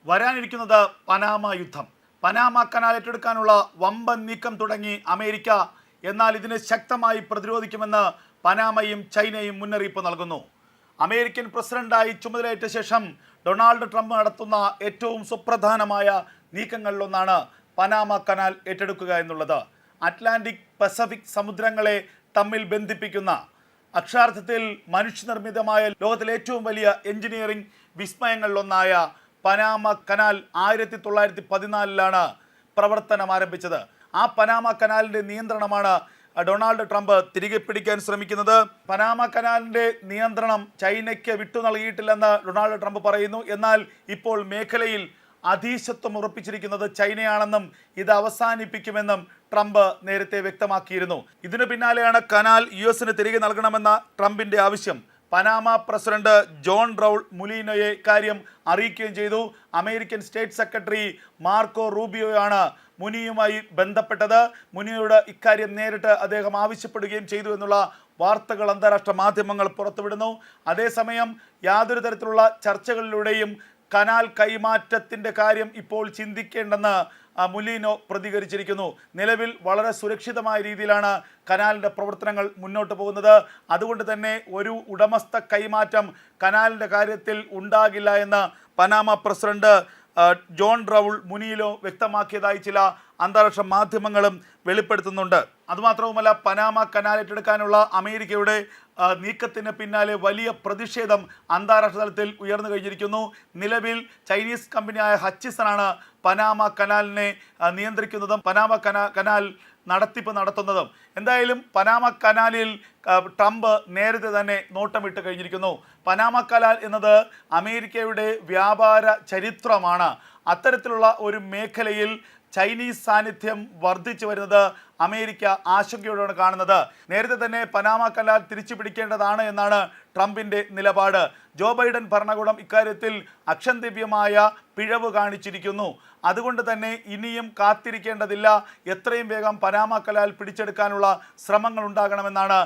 വരാനിരിക്കുന്നത് Panama യുദ്ധം. Panama canal ഏറ്റെടുക്കാനുള്ള വമ്പൻ നീക്കം തുടങ്ങി അമേരിക്ക. എന്നാൽ ഇതിനെ ശക്തമായി പ്രതിരോധിക്കുമെന്ന് പനാമയും ചൈനയും മുന്നറിയിപ്പ് നൽകുന്നു. അമേരിക്കൻ പ്രസിഡന്റായി ചുമതലയേറ്റ ശേഷം ഡൊണാൾഡ് ട്രംപ് നടത്തുന്ന ഏറ്റവും സുപ്രധാനമായ നീക്കങ്ങളിലൊന്നാണ് പനാമ കനാൽ ഏറ്റെടുക്കുക എന്നുള്ളത്. അറ്റ്ലാന്റിക് പസഫിക് സമുദ്രങ്ങളെ തമ്മിൽ ബന്ധിപ്പിക്കുന്ന, അക്ഷരാർത്ഥത്തിൽ മനുഷ്യനിർമ്മിതമായ ലോകത്തിലെ ഏറ്റവും വലിയ എഞ്ചിനീയറിംഗ് വിസ്മയങ്ങളിലൊന്നായ പനാമ കനാൽ 1914 പ്രവർത്തനം ആരംഭിച്ചത്. ആ പനാമ കനാലിൻ്റെ നിയന്ത്രണമാണ് ഡൊണാൾഡ് ട്രംപ് തിരികെ പിടിക്കാൻ ശ്രമിക്കുന്നത്. പനാമ കനാലിൻ്റെ നിയന്ത്രണം ചൈനയ്ക്ക് വിട്ടു നൽകിയിട്ടില്ലെന്ന് ഡൊണാൾഡ് ട്രംപ് പറയുന്നു. എന്നാൽ ഇപ്പോൾ മേഖലയിൽ അധീശത്വം ഉറപ്പിച്ചിരിക്കുന്നത് ചൈനയാണെന്നും ഇത് അവസാനിപ്പിക്കുമെന്നും ട്രംപ് നേരത്തെ വ്യക്തമാക്കിയിരുന്നു. ഇതിനു പിന്നാലെയാണ് കനാൽ US തിരികെ നൽകണമെന്ന ട്രംപിൻ്റെ ആവശ്യം. പനാമ പ്രസിഡന്റ് ജോൺ റൗൾ മുലീനോയെ ഇക്കാര്യം അറിയിക്കുകയും ചെയ്തു. അമേരിക്കൻ സ്റ്റേറ്റ് സെക്രട്ടറി മാർക്കോ റൂബിയോയാണ് മുനിയുമായി ബന്ധപ്പെട്ടത്. മുനിയോട് ഇക്കാര്യം നേരിട്ട് അദ്ദേഹം ആവശ്യപ്പെടുകയും ചെയ്തു എന്നുള്ള വാർത്തകൾ അന്താരാഷ്ട്ര മാധ്യമങ്ങൾ പുറത്തുവിടുന്നു. അതേസമയം യാതൊരു തരത്തിലുള്ള ചർച്ചകളിലൂടെയും കനാൽ കൈമാറ്റത്തിൻ്റെ കാര്യം ഇപ്പോൾ ചിന്തിക്കേണ്ടെന്ന് മുലീനോ പ്രതികരിച്ചിരിക്കുന്നു. നിലവിൽ വളരെ സുരക്ഷിതമായ രീതിയിലാണ് കനാലിൻ്റെ പ്രവർത്തനങ്ങൾ മുന്നോട്ട് പോകുന്നത്. അതുകൊണ്ട് തന്നെ ഒരു ഉടമസ്ഥ കൈമാറ്റം കനാലിൻ്റെ കാര്യത്തിൽ ഉണ്ടാകില്ല എന്ന് പനാമ പ്രസിഡന്റ് ജോൺ റൗൾ മുനിയിലോ വ്യക്തമാക്കിയതായി ചില അന്താരാഷ്ട്ര മാധ്യമങ്ങളും വെളിപ്പെടുത്തുന്നുണ്ട്. അതുമാത്രവുമല്ല, പനാമ കനാൽ ഏറ്റെടുക്കാനുള്ള അമേരിക്കയുടെ നീക്കത്തിന് പിന്നാലെ വലിയ പ്രതിഷേധം അന്താരാഷ്ട്ര തലത്തിൽ ഉയർന്നു കഴിഞ്ഞിരിക്കുന്നു. നിലവിൽ ചൈനീസ് കമ്പനിയായ ഹച്ചിസനാണ് പനാമ കനാലിനെ നിയന്ത്രിക്കുന്നതും പനാമ കനാൽ നടത്തിപ്പ് നടത്തുന്നതും. എന്തായാലും പനാമ കനാലിൽ ട്രംപ് നേരത്തെ തന്നെ നോട്ടമിട്ട് കഴിഞ്ഞിരിക്കുന്നു. പനാമ കനാൽ എന്നത് അമേരിക്കയുടെ വ്യാപാര ചരിത്രമാണ്. അത്തരത്തിലുള്ള ഒരു മേഖലയിൽ ചൈനീസ് സാന്നിധ്യം വർദ്ധിച്ചു വരുന്നത് അമേരിക്ക ആശങ്കയോടെയാണ് കാണുന്നത്. നേരത്തെ തന്നെ പനാമ കനാൽ തിരിച്ചു പിടിക്കേണ്ടതാണ് എന്നാണ് ട്രംപിൻ്റെ നിലപാട്. ജോ ബൈഡൻ ഭരണകൂടം ഇക്കാര്യത്തിൽ അക്ഷന്തവ്യമായ പിഴവ് കാണിച്ചിരിക്കുന്നു. അതുകൊണ്ട് തന്നെ ഇനിയും കാത്തിരിക്കേണ്ടതില്ല, എത്രയും വേഗം പനാമ കനാൽ പിടിച്ചെടുക്കാനുള്ള ശ്രമങ്ങൾ ഉണ്ടാകണമെന്നാണ്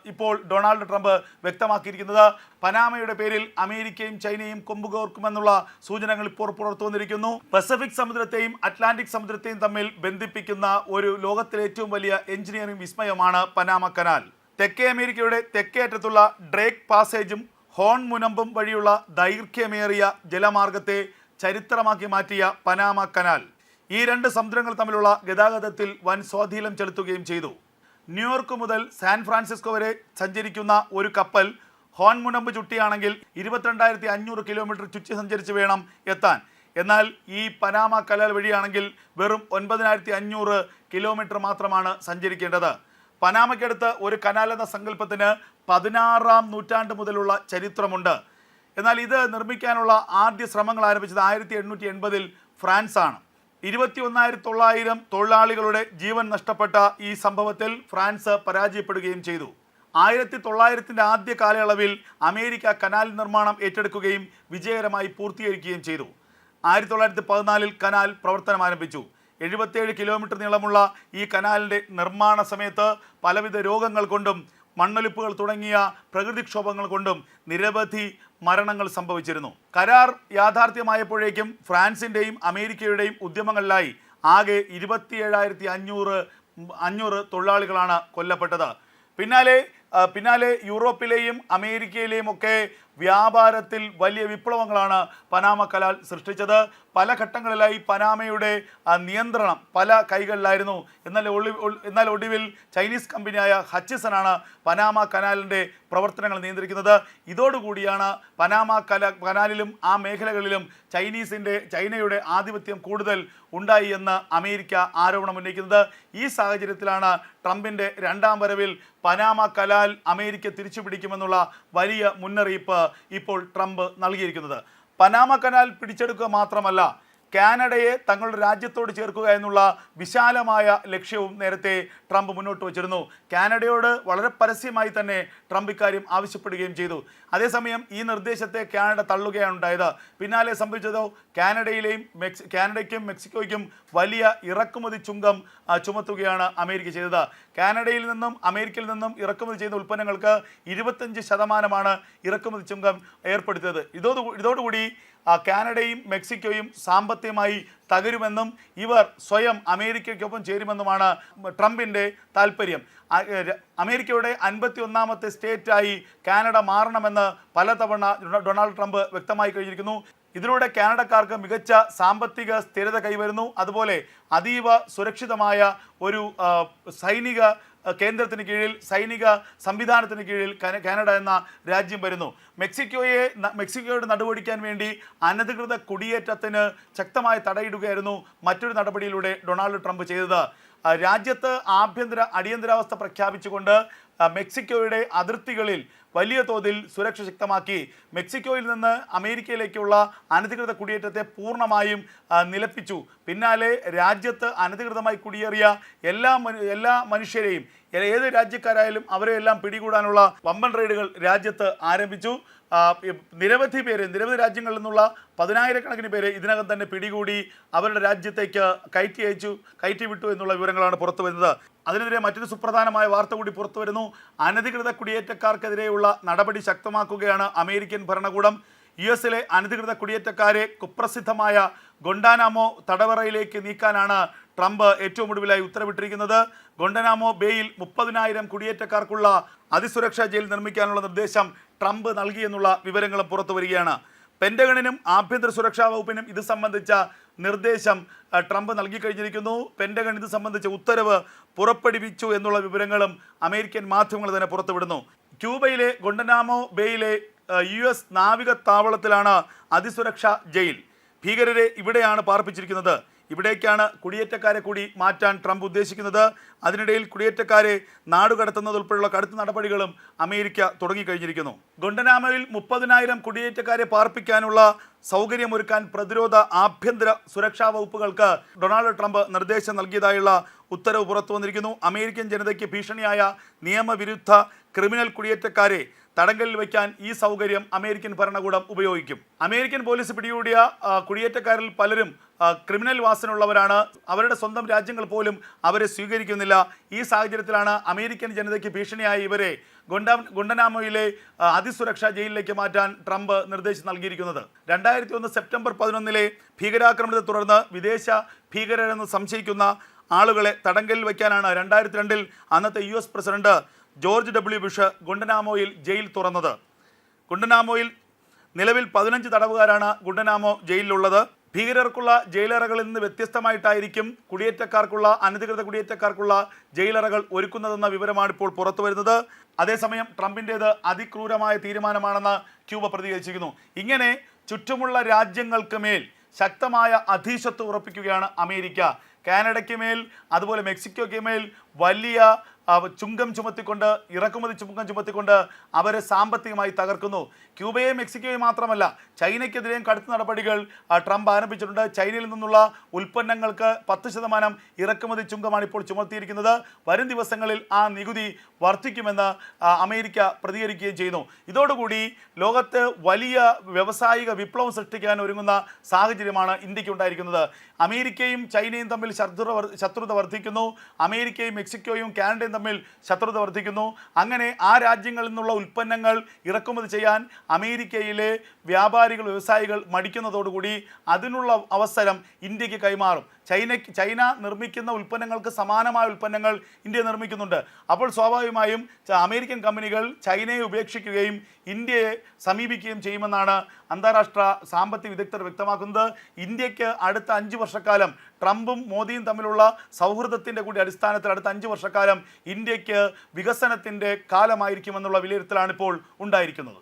ഇപ്പോൾ ഡൊണാൾഡ് ട്രംപ് വ്യക്തമാക്കിയിരിക്കുന്നത്. പനാമയുടെ പേരിൽ അമേരിക്കയും ചൈനയും കൊമ്പുകോർക്കുമെന്നുള്ള സൂചനകൾ ഇപ്പോൾ പുറത്തു വന്നിരിക്കുന്നു. പസഫിക് സമുദ്രത്തെയും അറ്റ്ലാന്റിക് സമുദ്രത്തെയും തമ്മിൽ ബന്ധിപ്പിക്കുന്ന ഒരു ലോകത്തിലെ ഏറ്റവും വലിയ എഞ്ചിനീയറിംഗ് വിസ്മയമാണ് പനാമ കനാൽ. തെക്കേ അമേരിക്കയുടെ തെക്കേ അറ്റത്തുള്ള ഡ്രേക്ക് പാസേജും ഹോൺ മുനമ്പും വഴിയുള്ള ദൈർഘ്യമേറിയ ജലമാർഗത്തെ ചരിത്രമാക്കി മാറ്റിയ പനാമ കനാൽ ഈ രണ്ട് സമുദ്രങ്ങൾ തമ്മിലുള്ള ഗതാഗതത്തിൽ വൻ സ്വാധീനം ചെലുത്തുകയും ചെയ്തു. ന്യൂയോർക്ക് മുതൽ സാൻ ഫ്രാൻസിസ്കോ വരെ സഞ്ചരിക്കുന്ന ഒരു കപ്പൽ ഹോൺ മുനമ്പ് ചുറ്റിയാണെങ്കിൽ 22,500 കിലോമീറ്റർ ചുറ്റി സഞ്ചരിച്ച് വേണം എത്താൻ. എന്നാൽ ഈ പനാമ കനാൽ വഴിയാണെങ്കിൽ വെറും 9,500 കിലോമീറ്റർ മാത്രമാണ് സഞ്ചരിക്കേണ്ടത്. പനാമയ്ക്കടുത്ത് ഒരു കനാൽ എന്ന സങ്കല്പത്തിന് 16-ാം നൂറ്റാണ്ട് മുതലുള്ള ചരിത്രമുണ്ട്. എന്നാൽ ഇത് നിർമ്മിക്കാനുള്ള ആദ്യ ശ്രമങ്ങൾ ആരംഭിച്ചത് 1880-ൽ ഫ്രാൻസാണ്. 21,900 തൊഴിലാളികളുടെ ജീവൻ നഷ്ടപ്പെട്ട ഈ സംഭവത്തിൽ ഫ്രാൻസ് പരാജയപ്പെടുകയും ചെയ്തു. 1900-ൻ്റെ ആദ്യ കാലയളവിൽ അമേരിക്ക കനാൽ നിർമ്മാണം ഏറ്റെടുക്കുകയും വിജയകരമായി പൂർത്തീകരിക്കുകയും ചെയ്തു. 1914-ൽ കനാൽ പ്രവർത്തനം ആരംഭിച്ചു. 77 കിലോമീറ്റർ നീളമുള്ള ഈ കനാലിൻ്റെ നിർമ്മാണ സമയത്ത് പലവിധ രോഗങ്ങൾ കൊണ്ടും മണ്ണൊലിപ്പുകൾ തുടങ്ങിയ പ്രകൃതിക്ഷോഭങ്ങൾ കൊണ്ടും നിരവധി മരണങ്ങൾ സംഭവിച്ചിരുന്നു. കരാർ യാഥാർത്ഥ്യമായപ്പോഴേക്കും ഫ്രാൻസിൻ്റെയും അമേരിക്കയുടെയും ഉദ്യമങ്ങളിലായി ആകെ 27,500 തൊഴിലാളികളാണ് കൊല്ലപ്പെട്ടത്. പിന്നാലെ യൂറോപ്പിലെയും അമേരിക്കയിലെയും ഒക്കെ വ്യാപാരത്തിൽ വലിയ വിപ്ലവങ്ങളാണ് പനാമ കനാൽ സൃഷ്ടിച്ചത്. പല ഘട്ടങ്ങളിലായി പനാമയുടെ നിയന്ത്രണം പല കൈകളിലായിരുന്നു. എന്നാൽ ഒടുവിൽ ചൈനീസ് കമ്പനിയായ ഹച്ചിസനാണ് പനാമ കനാലിൻ്റെ പ്രവർത്തനങ്ങൾ നിയന്ത്രിക്കുന്നത്. ഇതോടുകൂടിയാണ് പനാമ കനാലിലും ആ മേഖലകളിലും ചൈനയുടെ ആധിപത്യം കൂടുതൽ ഉണ്ടായി എന്ന് അമേരിക്ക ആരോപണം ഉന്നയിക്കുന്നത്. ഈ സാഹചര്യത്തിലാണ് ട്രംപിൻ്റെ രണ്ടാം വരവിൽ പനാമ കനാൽ അമേരിക്ക തിരിച്ചു പിടിക്കുമെന്നുള്ള വലിയ മുന്നറിയിപ്പ് ഇപ്പോൾ ട്രംപ് നൽകിയിരിക്കുന്നത്. പനാമ കനാൽ പിടിച്ചെടുക്കുക മാത്രമല്ല, കാനഡയെ തങ്ങളുടെ രാജ്യത്തോട് ചേർക്കുക എന്നുള്ള വിശാലമായ ലക്ഷ്യവും നേരത്തെ ട്രംപ് മുന്നോട്ട് വച്ചിരുന്നു. കാനഡയോട് വളരെ പരസ്യമായി തന്നെ ട്രംപ് ഇക്കാര്യം ആവശ്യപ്പെടുകയും ചെയ്തു. അതേസമയം ഈ നിർദ്ദേശത്തെ കാനഡ തള്ളുകയാണ് ഉണ്ടായത്. പിന്നാലെ സംഭവിച്ചതോ കാനഡയ്ക്കും മെക്സിക്കോയ്ക്കും വലിയ ഇറക്കുമതി ചുങ്കം ചുമത്തുകയാണ് അമേരിക്ക ചെയ്തത്. കാനഡയിൽ നിന്നും അമേരിക്കയിൽ നിന്നും ഇറക്കുമതി ചെയ്യുന്ന ഉൽപ്പന്നങ്ങൾക്ക് 25% ഇറക്കുമതി ചുങ്കം ഏർപ്പെടുത്തിയത്. ഇതോടുകൂടി കാനഡയും മെക്സിക്കോയും സാമ്പത്തികമായി തകരുമെന്നും ഇവർ സ്വയം അമേരിക്കയ്ക്കൊപ്പം ചേരുമെന്നുമാണ് ട്രംപിൻ്റെ താല്പര്യം. അമേരിക്കയുടെ 51ാമത്തെ സ്റ്റേറ്റായി കാനഡ മാറണമെന്ന് പലതവണ ഡൊണാൾഡ് ട്രംപ് വ്യക്തമായി കഴിഞ്ഞിരിക്കുന്നു. ഇതിലൂടെ കാനഡക്കാർക്ക് മികച്ച സാമ്പത്തിക സ്ഥിരത കൈവരുന്നു. അതുപോലെ അതീവ സുരക്ഷിതമായ ഒരു സൈനിക കേന്ദ്രത്തിന് കീഴിൽ, സൈനിക സംവിധാനത്തിന് കീഴിൽ കാനഡ എന്ന രാജ്യം വരുന്നു. മെക്സിക്കോയുടെ നടപടിക്കാൻ വേണ്ടി അനധികൃത കുടിയേറ്റത്തിന് ശക്തമായ തടയിടുകയായിരുന്നു മറ്റൊരു നടപടിയിലൂടെ ഡൊണാൾഡ് ട്രംപ് ചെയ്തത്. രാജ്യത്ത് അടിയന്തരാവസ്ഥ പ്രഖ്യാപിച്ചുകൊണ്ട് മെക്സിക്കോയുടെ അതിർത്തികളിൽ വലിയ തോതിൽ സുരക്ഷ ശക്തമാക്കി. മെക്സിക്കോയിൽ നിന്ന് അമേരിക്കയിലേക്കുള്ള അനധികൃത കുടിയേറ്റത്തെ പൂർണ്ണമായും നിലപ്പിച്ചു. പിന്നാലെ രാജ്യത്ത് അനധികൃതമായി കുടിയേറിയ എല്ലാ മനുഷ്യരെയും, ഏത് രാജ്യക്കാരായാലും അവരെയെല്ലാം പിടികൂടാനുള്ള വമ്പൻ റെയ്ഡുകൾ രാജ്യത്ത് ആരംഭിച്ചു. നിരവധി രാജ്യങ്ങളിൽ നിന്നുള്ള 10,000-കണക്കിന് പേരെ ഇതിനകം തന്നെ പിടികൂടി അവരുടെ രാജ്യത്തേക്ക് കയറ്റി വിട്ടു എന്നുള്ള വിവരങ്ങളാണ് പുറത്തു വരുന്നത്. അതിനെതിരെ മറ്റൊരു സുപ്രധാനമായ വാർത്ത കൂടി പുറത്തു വരുന്നു. അനധികൃത കുടിയേറ്റക്കാർക്കെതിരെയുള്ള നടപടി ശക്തമാക്കുകയാണ് അമേരിക്കൻ ഭരണകൂടം. US അനധികൃത കുടിയേറ്റക്കാരെ കുപ്രസിദ്ധമായ ഗൊണ്ടാനാമോ തടവറയിലേക്ക് നീക്കാനാണ് ട്രംപ് ഏറ്റവും ഒടുവിലായി ഉത്തരവിട്ടിരിക്കുന്നത്. ഗൊണ്ടാനാമോ ബേയിൽ 30,000 കുടിയേറ്റക്കാർക്കുള്ള അതിസുരക്ഷാ ജയിൽ നിർമ്മിക്കാനുള്ള നിർദ്ദേശം ട്രംപ് നൽകിയെന്നുള്ള വിവരങ്ങളും പുറത്തു വരികയാണ്. പെൻറ്റഗണിനും ആഭ്യന്തര സുരക്ഷാ വകുപ്പിനും ഇത് സംബന്ധിച്ച നിർദ്ദേശം ട്രംപ് നൽകിക്കഴിഞ്ഞിരിക്കുന്നു. പെൻറ്റഗൺ ഇത് സംബന്ധിച്ച ഉത്തരവ് പുറപ്പെടുവിച്ചു എന്നുള്ള വിവരങ്ങളും അമേരിക്കൻ മാധ്യമങ്ങൾ തന്നെ പുറത്തുവിടുന്നു. ക്യൂബയിലെ ഗൊണ്ടനാമോ ബേയിലെ US നാവിക താവളത്തിലാണ് അതിസുരക്ഷാ ജയിൽ. ഭീകരരെ ഇവിടെയാണ് പാർപ്പിച്ചിരിക്കുന്നത്. ഇവിടേക്കാണ് കുടിയേറ്റക്കാരെ കൂടി മാറ്റാൻ ട്രംപ് ഉദ്ദേശിക്കുന്നത്. അതിനിടയിൽ കുടിയേറ്റക്കാരെ നാടുകടത്തുന്നതുൾപ്പെടെയുള്ള കടുത്ത നടപടികളും അമേരിക്ക തുടങ്ങിക്കഴിഞ്ഞിരിക്കുന്നു. ഗൊണ്ടനാമോയിൽ 30,000 കുടിയേറ്റക്കാരെ പാർപ്പിക്കാനുള്ള സൗകര്യമൊരുക്കാൻ പ്രതിരോധ ആഭ്യന്തര സുരക്ഷാ വകുപ്പുകൾക്ക് ഡൊണാൾഡ് ട്രംപ് നിർദ്ദേശം നൽകിയതായുള്ള ഉത്തരവ് പുറത്തു വന്നിരിക്കുന്നു. അമേരിക്കൻ ജനതയ്ക്ക് ഭീഷണിയായ നിയമവിരുദ്ധ ക്രിമിനൽ കുടിയേറ്റക്കാരെ തടങ്കലിൽ വയ്ക്കാൻ ഈ സൗകര്യം അമേരിക്കൻ ഭരണകൂടം ഉപയോഗിക്കും. അമേരിക്കൻ പോലീസ് പിടികൂടിയ കുടിയേറ്റക്കാരിൽ പലരും ക്രിമിനൽ വാസനയുള്ളവരാണ്. അവരുടെ സ്വന്തം രാജ്യങ്ങൾ പോലും അവരെ സ്വീകരിക്കുന്നില്ല. ഈ സാഹചര്യത്തിലാണ് അമേരിക്കൻ ജനതയ്ക്ക് ഭീഷണിയായി ഇവരെ ഗൊണ്ടനാമോയിലെ അതിസുരക്ഷാ ജയിലിലേക്ക് മാറ്റാൻ ട്രംപ് നിർദ്ദേശം നൽകിയിരിക്കുന്നത്. 2001 സെപ്റ്റംബർ 11 ഭീകരാക്രമണത്തെ തുടർന്ന് വിദേശ ഭീകരരെന്ന് സംശയിക്കുന്ന ആളുകളെ തടങ്കലിൽ വയ്ക്കാനാണ് 2002 അന്നത്തെ US president George W. Bush ഗുണ്ടനാമോയിൽ ജയിൽ തുറന്നത്. ഗുണ്ടനാമോയിൽ നിലവിൽ 15 തടവുകാരാണ് ഗുണ്ടനാമോ ജയിലിലുള്ളത്. ഭീകരർക്കുള്ള ജയിലറകളിൽ നിന്ന് വ്യത്യസ്തമായിട്ടായിരിക്കും അനധികൃത കുടിയേറ്റക്കാർക്കുള്ള ജയിലറകൾ ഒരുക്കുന്നതെന്ന വിവരമാണ് ഇപ്പോൾ പുറത്തു വരുന്നത്. അതേസമയം ട്രംപിൻ്റേത് അതിക്രൂരമായ തീരുമാനമാണെന്ന് ക്യൂബ പ്രതികരിച്ചിരിക്കുന്നു. ഇങ്ങനെ ചുറ്റുമുള്ള രാജ്യങ്ങൾക്ക് മേൽ ശക്തമായ അധീശത്വം ഉറപ്പിക്കുകയാണ് അമേരിക്ക. കാനഡയ്ക്ക് മേൽ, അതുപോലെ മെക്സിക്കോയ്ക്ക് മേൽ വലിയ ചുങ്കം ചുമത്തിക്കൊണ്ട്, ഇറക്കുമതി ചുങ്കം ചുമത്തിക്കൊണ്ട് അവരെ സാമ്പത്തികമായി തകർക്കുന്നു. ക്യൂബയെയും മെക്സിക്കോയും മാത്രമല്ല, ചൈനയ്ക്കെതിരെയും കടുത്ത നടപടികൾ ട്രംപ് ആരംഭിച്ചിട്ടുണ്ട്. ചൈനയിൽ നിന്നുള്ള ഉൽപ്പന്നങ്ങൾക്ക് 10% ഇറക്കുമതി ചുങ്കമാണ് ഇപ്പോൾ ചുമത്തിയിരിക്കുന്നത്. വരും ദിവസങ്ങളിൽ ആ നികുതി വർദ്ധിക്കുമെന്ന് അമേരിക്ക പ്രതികരിക്കുകയും ചെയ്യുന്നു. ഇതോടുകൂടി ലോകത്ത് വലിയ വ്യാവസായിക വിപ്ലവം സൃഷ്ടിക്കാൻ ഒരുങ്ങുന്ന സാഹചര്യമാണ് ഇന്ത്യക്ക് ഉണ്ടായിരിക്കുന്നത്. അമേരിക്കയും ചൈനയും തമ്മിൽ ശത്രുത വർദ്ധിക്കുന്നു. അമേരിക്കയും മെക്സിക്കോയും കാനഡയും തമ്മിൽ ശത്രുത വർദ്ധിക്കുന്നു. അങ്ങനെ ആ രാജ്യങ്ങളിൽ നിന്നുള്ള ഉൽപ്പന്നങ്ങൾ ഇറക്കുമതി ചെയ്യാൻ അമേരിക്കയിലെ വ്യാപാരികൾ, വ്യവസായികൾ മടിക്കുന്നതോടുകൂടി അതിനുള്ള അവസരം ഇന്ത്യക്ക് കൈമാറും. ചൈന നിർമ്മിക്കുന്ന ഉൽപ്പന്നങ്ങൾക്ക് സമാനമായ ഉൽപ്പന്നങ്ങൾ ഇന്ത്യ നിർമ്മിക്കുന്നുണ്ട്. അപ്പോൾ സ്വാഭാവികമായും അമേരിക്കൻ കമ്പനികൾ ചൈനയെ ഉപേക്ഷിക്കുകയും ഇന്ത്യയെ സമീപിക്കുകയും ചെയ്യുമെന്നാണ് അന്താരാഷ്ട്ര സാമ്പത്തിക വിദഗ്ധർ വ്യക്തമാക്കുന്നത്. ഇന്ത്യക്ക് അടുത്ത 5 വർഷക്കാലം ട്രംപും മോദിയും തമ്മിലുള്ള സൗഹൃദത്തിൻ്റെ കൂടി അടിസ്ഥാനത്തിൽ അടുത്ത 5 വർഷക്കാലം ഇന്ത്യക്ക് വികസനത്തിൻ്റെ കാലമായിരിക്കുമെന്നുള്ള വിലയിരുത്തലാണ് ഇപ്പോൾ ഉണ്ടായിരിക്കുന്നത്.